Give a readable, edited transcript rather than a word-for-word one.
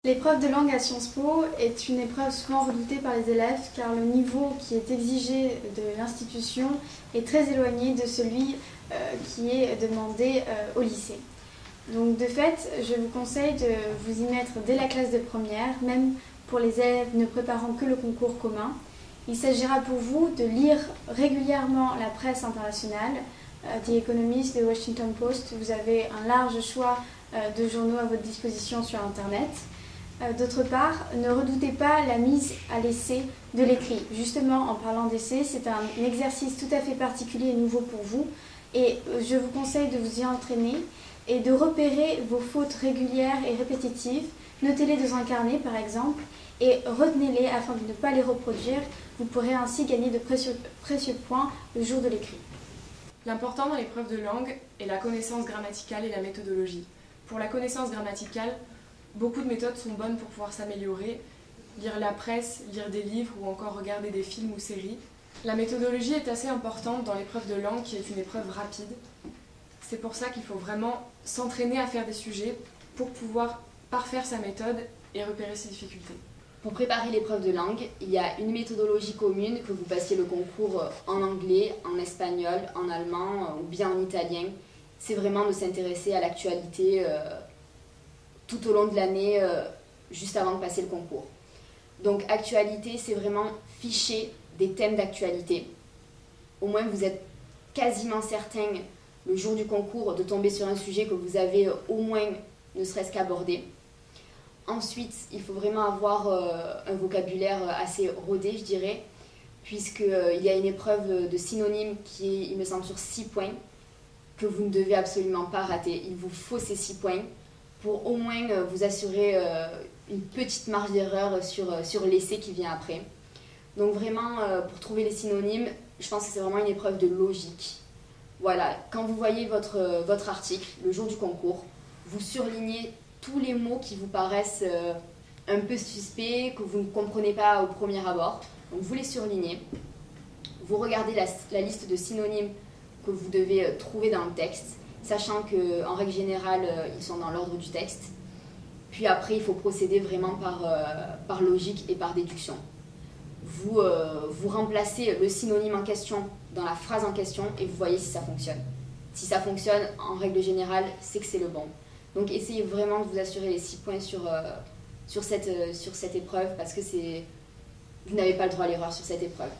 L'épreuve de langue à Sciences Po est une épreuve souvent redoutée par les élèves car le niveau qui est exigé de l'institution est très éloigné de celui qui est demandé au lycée. Donc de fait, je vous conseille de vous y mettre dès la classe de première, même pour les élèves ne préparant que le concours commun. Il s'agira pour vous de lire régulièrement la presse internationale, The Economist, The Washington Post. Vous avez un large choix de journaux à votre disposition sur Internet. D'autre part, ne redoutez pas la mise à l'essai de l'écrit. Justement, en parlant d'essai, c'est un exercice tout à fait particulier et nouveau pour vous. Et je vous conseille de vous y entraîner et de repérer vos fautes régulières et répétitives. Notez-les dans un carnet, par exemple, et retenez-les afin de ne pas les reproduire. Vous pourrez ainsi gagner de précieux points le jour de l'écrit. L'important dans l'épreuve de langue est la connaissance grammaticale et la méthodologie. Pour la connaissance grammaticale, beaucoup de méthodes sont bonnes pour pouvoir s'améliorer, lire la presse, lire des livres ou encore regarder des films ou séries. La méthodologie est assez importante dans l'épreuve de langue qui est une épreuve rapide. C'est pour ça qu'il faut vraiment s'entraîner à faire des sujets pour pouvoir parfaire sa méthode et repérer ses difficultés. Pour préparer l'épreuve de langue, il y a une méthodologie commune, que vous passiez le concours en anglais, en espagnol, en allemand ou bien en italien. C'est vraiment de s'intéresser à l'actualité tout au long de l'année, juste avant de passer le concours. Donc actualité, c'est vraiment ficher des thèmes d'actualité. Au moins vous êtes quasiment certain, le jour du concours, de tomber sur un sujet que vous avez au moins ne serait-ce qu'abordé. Ensuite, il faut vraiment avoir un vocabulaire assez rodé, je dirais, puisqu'il y a une épreuve de synonymes qui est, il me semble, sur 6 points, que vous ne devez absolument pas rater. Il vous faut ces 6 points pour au moins vous assurer une petite marge d'erreur sur l'essai qui vient après. Donc vraiment, pour trouver les synonymes, je pense que c'est vraiment une épreuve de logique. Voilà, quand vous voyez votre article, le jour du concours, vous surlignez tous les mots qui vous paraissent un peu suspects, que vous ne comprenez pas au premier abord. Donc vous les surlignez. Vous regardez la liste de synonymes que vous devez trouver dans le texte, sachant qu'en règle générale, ils sont dans l'ordre du texte. Puis après, il faut procéder vraiment par logique et par déduction. Vous remplacez le synonyme en question dans la phrase en question et vous voyez si ça fonctionne. Si ça fonctionne, en règle générale, c'est que c'est le bon. Donc essayez vraiment de vous assurer les 6 points sur cette épreuve parce que vous n'avez pas le droit à l'erreur sur cette épreuve.